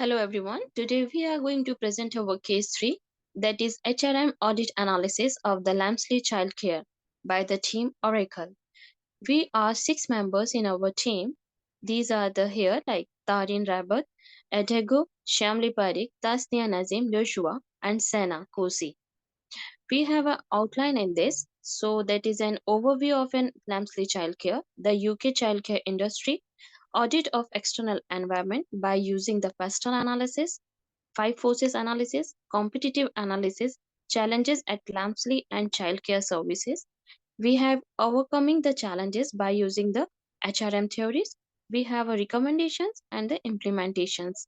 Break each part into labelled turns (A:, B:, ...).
A: Hello everyone. Today we are going to present our case 3, that is HRM audit analysis of the Lamesley Childcare by the team Oracle. We are 6 members in our team. These are the here like Tarin Rabat, Edego, Shamli Parik, Tasnia Nazim, Joshua and Sena Kosi. We have an outline in this. So that is an overview of an Lamesley Childcare, the UK childcare industry, audit of external environment by using the Pastel analysis, 5 forces analysis, competitive analysis, challenges at Lamesley and childcare services. We have overcoming the challenges by using the HRM theories. We have a recommendations and the implementations.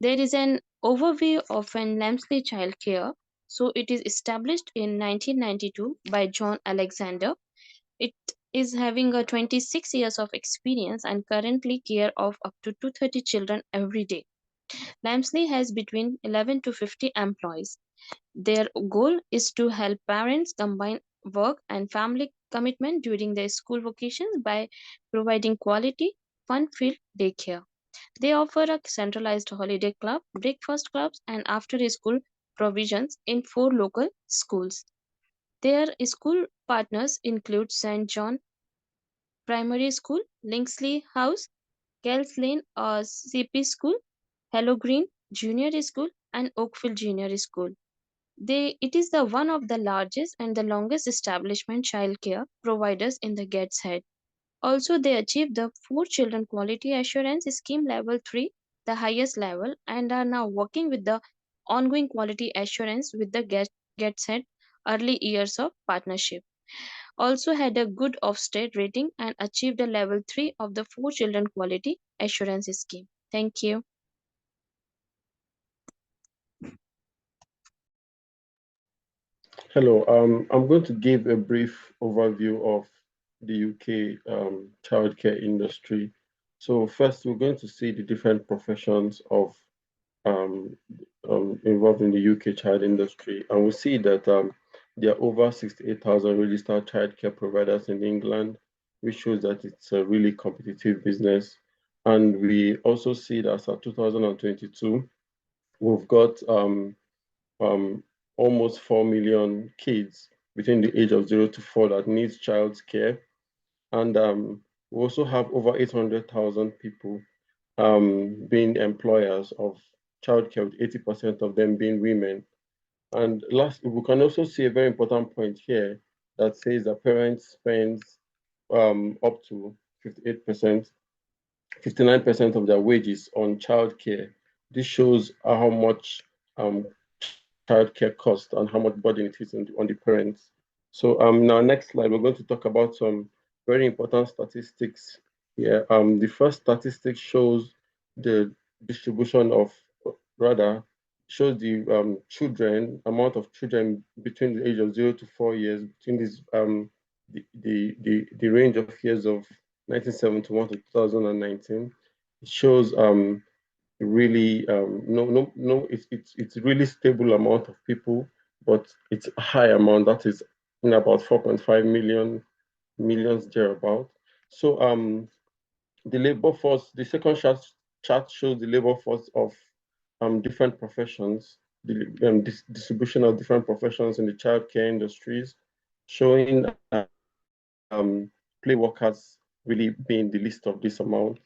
A: There is an overview of an Lamesley childcare. So it is established in 1992 by John Alexander. It is having a 26 years of experience and currently care of up to 230 children every day. Lamesley has between 11 to 50 employees. Their goal is to help parents combine work and family commitment during their school vacations by providing quality, fun-filled daycare. They offer a centralized holiday club, breakfast clubs, and after-school provisions in 4 local schools. Their school partners include St. John Primary School, Linksley House, Kells Lane CP School, Hello Green Junior School, and Oakville Junior School. It is the one of the largest and the longest establishment childcare providers in the Gateshead. Also, they achieved the 4 Children Quality Assurance Scheme Level 3, the highest level, and are now working with the ongoing quality assurance with the Gateshead early years of partnership. Also had a good Ofsted rating and achieved a level 3 of the 4 Children Quality Assurance Scheme. Thank you.
B: Hello, I'm going to give a brief overview of the UK childcare industry. So first, we're going to see the different professions of um, involved in the UK child industry, and we see that there are over 68,000 registered childcare providers in England, which shows that it's a really competitive business. And we also see that as of 2022, we've got um, almost 4 million kids between the age of 0 to 4 that needs child's care. And we also have over 800,000 people being employers of childcare, with 80% of them being women. And last, we can also see a very important point here that says that parents spend up to 58%, 59% of their wages on childcare. This shows how much childcare cost and how much burden it is on the parents. So now next slide, we're going to talk about some very important statistics here. The first statistic shows the distribution of, rather, shows the amount of children between the age of 0 to 4 years, between this the range of years of 1971 to 2019. It shows really it's really stable amount of people, but it's a high amount that is in about 4.5 millions thereabout. So the labor force, the second chart shows the labor force of different professions, the distribution of different professions in the childcare industries, showing play workers really being the least of this amount.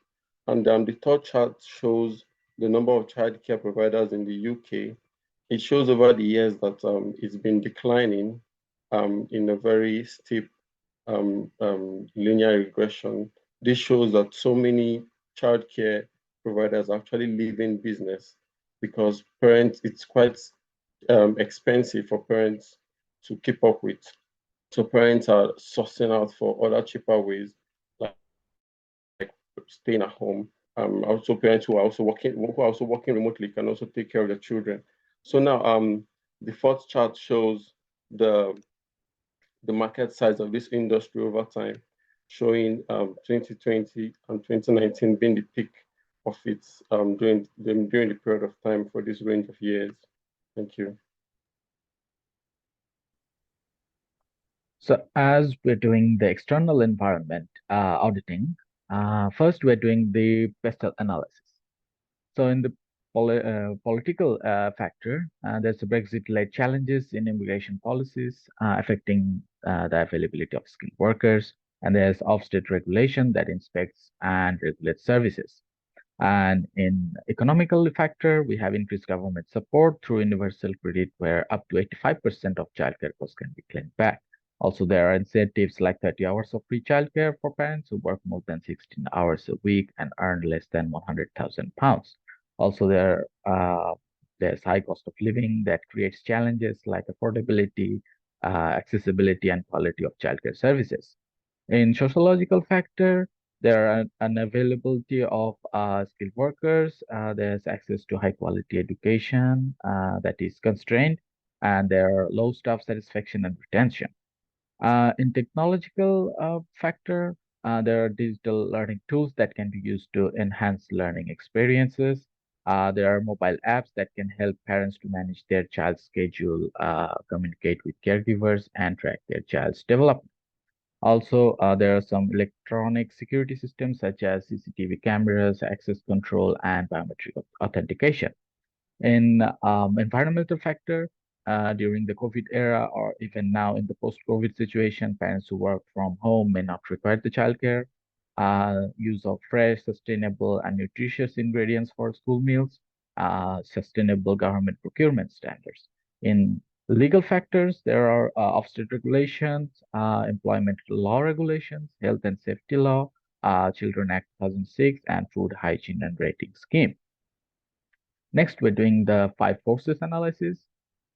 B: And the third chart shows the number of childcare providers in the UK. It shows over the years that it's been declining in a very steep linear regression. This shows that so many childcare providers actually leaving business because parents, it's quite expensive for parents to keep up with. So parents are sourcing out for other cheaper ways, like staying at home. Also parents who are also working remotely can also take care of their children. So now the fourth chart shows the market size of this industry over time, showing 2020 and 2019 being the peak of its during the period of time for this range of years. Thank you.
C: So as we're doing the external environment auditing, first we're doing the pestle analysis. So in the political factor, there's the Brexit-led challenges in immigration policies affecting the availability of skilled workers, and there's off-state regulation that inspects and regulates services. And in economical factor, we have increased government support through universal credit, where up to 85% of childcare costs can be claimed back. Also, there are incentives like 30 hours of free childcare for parents who work more than 16 hours a week and earn less than £100,000. Also, there's high cost of living that creates challenges like affordability, accessibility, and quality of childcare services. In sociological factor, there are unavailability of skilled workers. There's access to high quality education that is constrained, and there are low staff satisfaction and retention. In technological factor, there are digital learning tools that can be used to enhance learning experiences. There are mobile apps that can help parents to manage their child's schedule, communicate with caregivers, and track their child's development. Also, there are some electronic security systems such as CCTV cameras, access control, and biometric authentication. In environmental factor, during the COVID era or even now in the post-COVID situation, parents who work from home may not require the childcare. Use of fresh, sustainable, and nutritious ingredients for school meals, sustainable government procurement standards. In legal factors, there are offstate regulations, employment law regulations, health and safety law, Children Act 2006, and food hygiene and rating scheme. Next, we're doing the five forces analysis.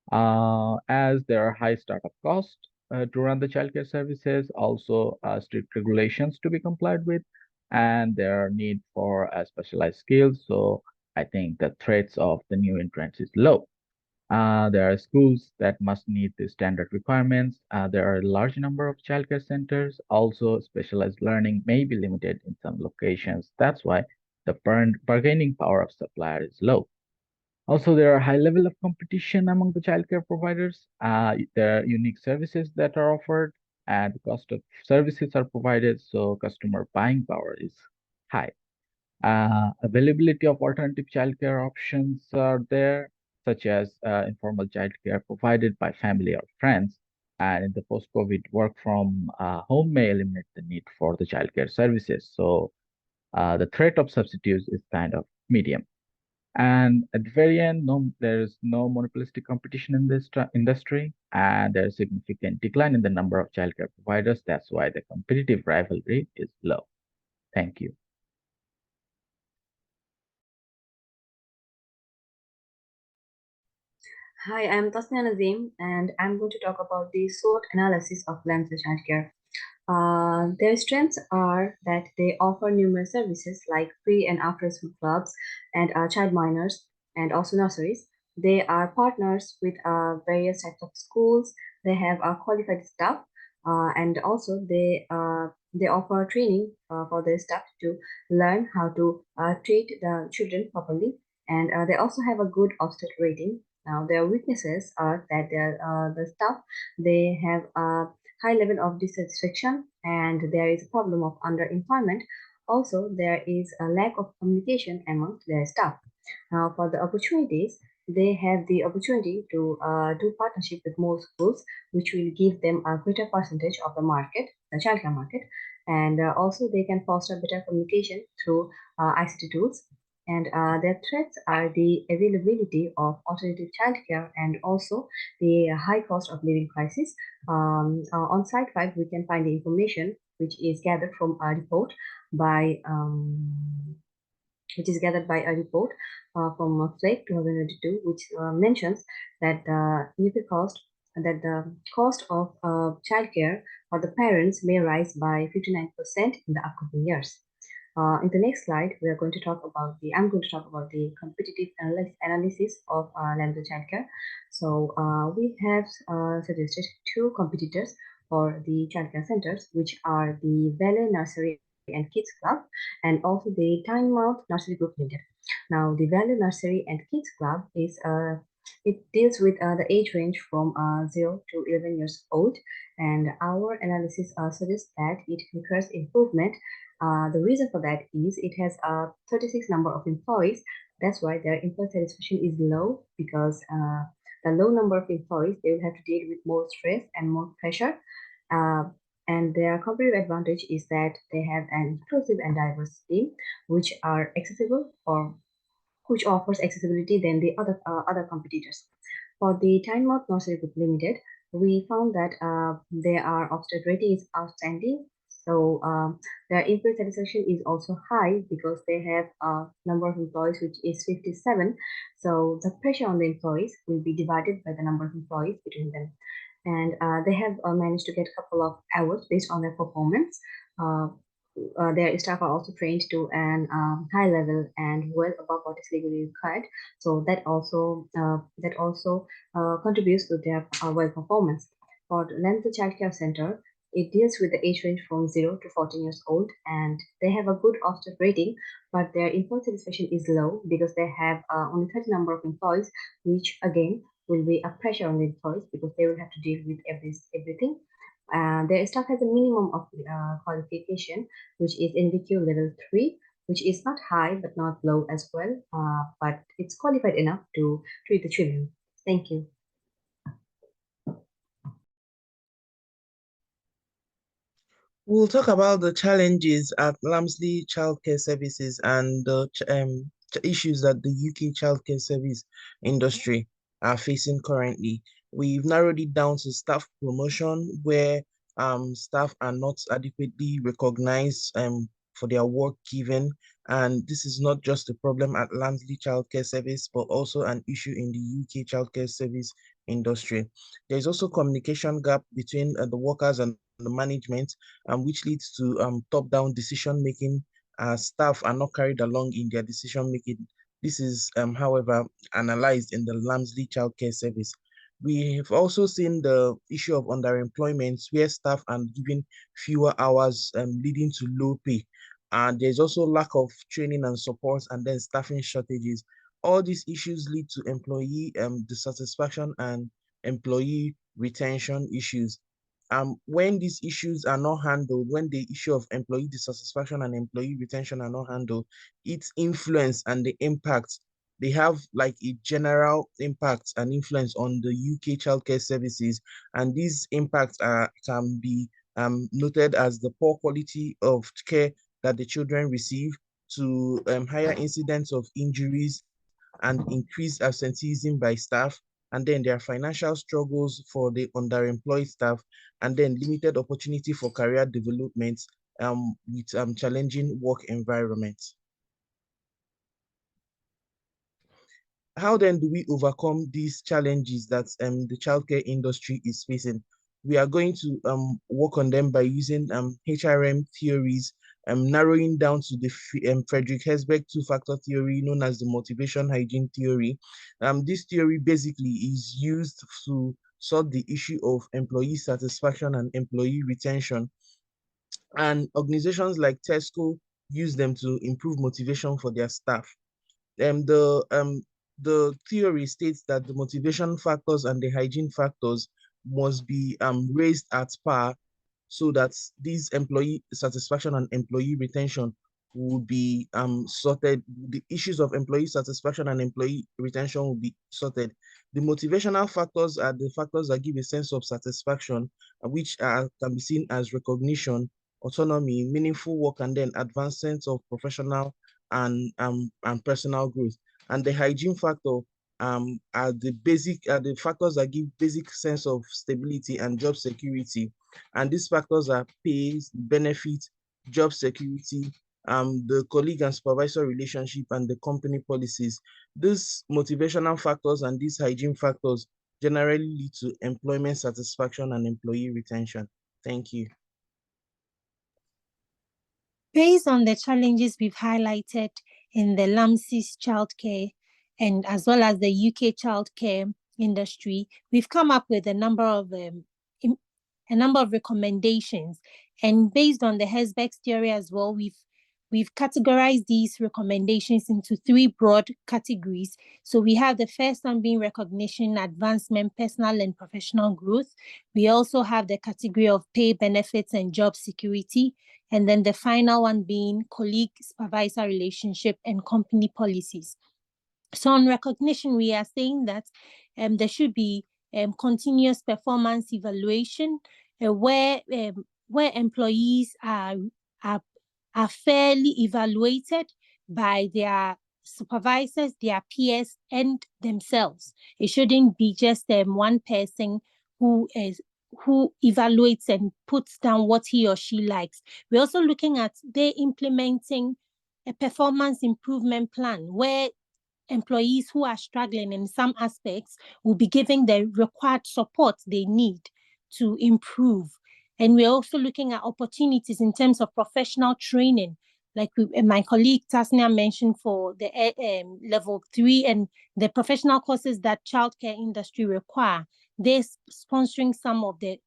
C: As there are high startup costs to run the childcare services, also strict regulations to be complied with, and there are need for specialized skills. So I think the threats of the new entrants is low. There are schools that must meet the standard requirements. There are a large number of childcare centers. Also, specialized learning may be limited in some locations. That's why the bargaining power of supplier is low. Also, there are high level of competition among the childcare providers. There are unique services that are offered, and the cost of services are provided, so customer buying power is high. Availability of alternative childcare options are there, such as informal childcare provided by family or friends. And in the post-COVID, work from home may eliminate the need for the childcare services. So the threat of substitutes is kind of medium. And at the very end, there is no monopolistic competition in this industry, and there's significant decline in the number of childcare providers. That's why the competitive rivalry is low. Thank you.
D: Hi, I'm Tasnia Nazim, and I'm going to talk about the SWOT analysis of Lamesley Childcare. Their strengths are that they offer numerous services like pre and after school clubs and child minors and also nurseries. They are partners with various types of schools. They have qualified staff, and also they offer training for their staff to learn how to treat the children properly. And they also have a good offset rating. Now, their weaknesses are that the staff they have high level of dissatisfaction, and there is a problem of underemployment. Also, there is a lack of communication among their staff. Now, for the opportunities, they have the opportunity to do partnership with more schools, which will give them a greater percentage of the market, the childcare market, and also they can foster better communication through ICT tools. And their threats are the availability of alternative childcare and also the high cost of living crisis. On site 5, we can find the information which is gathered from a report by which is gathered by a report from FLAKE 2022, which mentions that the cost of childcare for the parents may rise by 59% in the upcoming years. In the next slide, I'm going to talk about the competitive analysis of Lamesley Childcare. So we have suggested two competitors for the childcare centers, which are the Valley Nursery and Kids Club, and also the Tynemouth Nursery Group Limited. Now, the Valley Nursery and Kids Club is it deals with the age range from 0 to 11 years old, and our analysis suggests that it requires improvement. The reason for that is it has a 36 number of employees, That's why their employee satisfaction is low, because the low number of employees, they will have to deal with more stress and more pressure. Uh, and their competitive advantage is that they have an inclusive and diverse team, which are accessible, or which offers accessibility than the other competitors. For the Tynemouth Nursery Group Limited, we found that their Ofsted rating is outstanding. So their employee satisfaction is also high because they have a number of employees which is 57. So the pressure on the employees will be divided by the number of employees between them. And they have managed to get a couple of awards based on their performance. Uh, their staff are also trained to an high level and well above what is legally required. So that also contributes to their well performance. For the Lamesley Childcare Center, it deals with the age range from 0 to 14 years old, and they have a good Ofsted rating, but their employee satisfaction is low because they have only 30 number of employees, which again will be a pressure on the employees because they will have to deal with everything. Their staff has a minimum of qualification, which is NVQ level 3, which is not high but not low as well, but it's qualified enough to treat the children. Thank you.
E: We'll talk about the challenges at Lamesley Childcare Services and the issues that the UK childcare service industry are facing currently. We've narrowed it down to staff promotion, where staff are not adequately recognized for their work given. And this is not just a problem at Lamesley Childcare Service, but also an issue in the UK childcare service industry. There's also communication gap between the workers and the management, which leads to top-down decision making. Staff are not carried along in their decision making. This is, however, analyzed in the Lamesley Childcare Service. We have also seen the issue of underemployment, where staff are given fewer hours, leading to low pay. And there's also lack of training and support, and then staffing shortages. All these issues lead to employee dissatisfaction and employee retention issues. When these issues are not handled, when the issue of employee dissatisfaction and employee retention are not handled, its influence and the impact, they have like a general impact and influence on the UK childcare services. And these impacts can be noted as the poor quality of care that the children receive, to higher incidence of injuries and increased absenteeism by staff, and then there are financial struggles for the underemployed staff, and then limited opportunity for career development with challenging work environments. How then do we overcome these challenges that the childcare industry is facing? We are going to work on them by using HRM theories, narrowing down to the Frederick Herzberg two-factor theory, known as the motivation hygiene theory. This theory basically is used to solve the issue of employee satisfaction and employee retention. And organizations like Tesco use them to improve motivation for their staff. um, the um, the theory states that the motivation factors and the hygiene factors must be raised at par, so that these employee satisfaction and employee retention will be sorted. The issues of employee satisfaction and employee retention will be sorted. The motivational factors are the factors that give a sense of satisfaction, which can be seen as recognition, autonomy, meaningful work, and then advancement of professional and personal growth. And the hygiene factor are the factors that give basic sense of stability and job security. And these factors are pay, benefit, job security, the colleague and supervisor relationship, and the company policies. These motivational factors and these hygiene factors generally lead to employment satisfaction and employee retention. Thank you.
F: Based on the challenges we've highlighted in the LAMSIS childcare and as well as the UK childcare industry, we've come up with a number of recommendations. And based on the Herzberg's theory as well, we've categorized these recommendations into 3 broad categories. So we have the first one being recognition, advancement, personal and professional growth. We also have the category of pay, benefits, and job security. And then the final one being colleague supervisor relationship and company policies. So on recognition, we are saying that there should be continuous performance evaluation where employees are fairly evaluated by their supervisors, their peers, and themselves. It shouldn't be just one person who evaluates and puts down what he or she likes. We're also looking at they implementing a performance improvement plan where employees who are struggling in some aspects will be given the required support they need to improve. And we're also looking at opportunities in terms of professional training, like my colleague Tasnia mentioned for the level 3 and the professional courses that childcare industry require. They're sponsoring some of the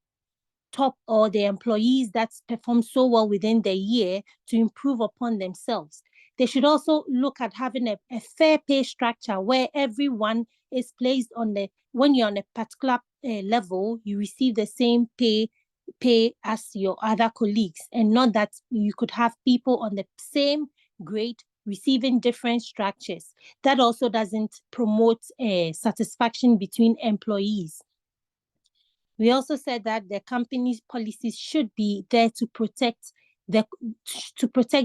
F: top or the employees that perform so well within the year to improve upon themselves. They should also look at having a fair pay structure where everyone is placed on when you're on a particular level, you receive the same pay as your other colleagues, and not that you could have people on the same grade receiving different structures. That also doesn't promote satisfaction between employees. We also said that the company's policies should be there to protect the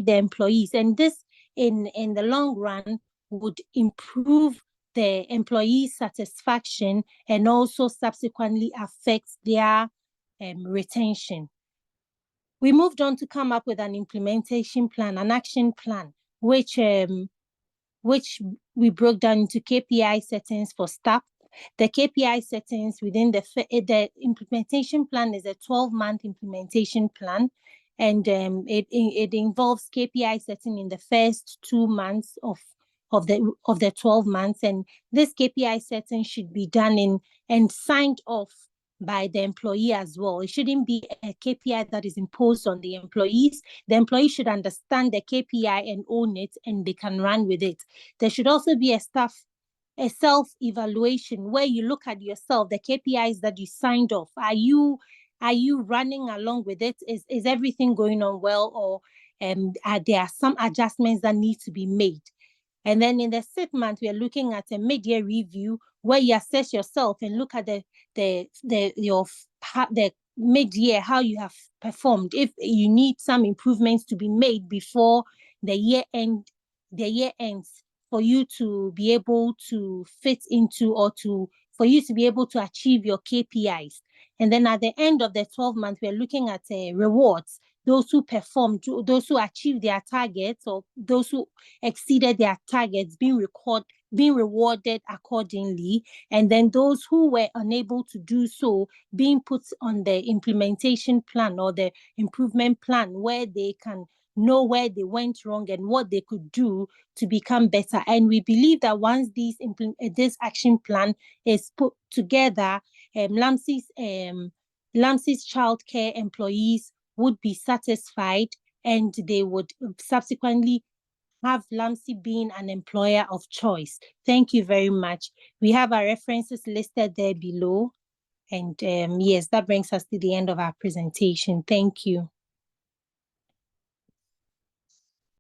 F: employees, and this in the long run would improve the employee satisfaction and also subsequently affect their retention. We moved on to come up with an implementation plan, an action plan, which we broke down into KPI settings for staff. The KPI settings within the implementation plan is a 12-month implementation plan, and it involves KPI setting in the first 2 months of the 12 months, and this KPI setting should be done and signed off by the employee as well. It shouldn't be a KPI that is imposed on the employees. The employee should understand the KPI and own it, and they can run with it. There should also be a self-evaluation where you look at yourself, the KPIs that you signed off. Are you running along with it? Is everything going on well, or are there some adjustments that need to be made? And then in the 6th month, we are looking at a mid-year review where you assess yourself and look at the mid-year, how you have performed. If you need some improvements to be made before the year ends, for you to be able to fit into for you to be able to achieve your KPIs. And then at the end of the 12 months, we're looking at rewards. Those who performed, those who achieved their targets, or those who exceeded their targets being rewarded accordingly. And then those who were unable to do so being put on the implementation plan or the improvement plan, where they can know where they went wrong and what they could do to become better. And we believe that once this action plan is put together, Lamesley's childcare employees would be satisfied, and they would subsequently have Lamesley being an employer of choice. Thank you very much. We have our references listed there below. And yes, that brings us to the end of our presentation. Thank you.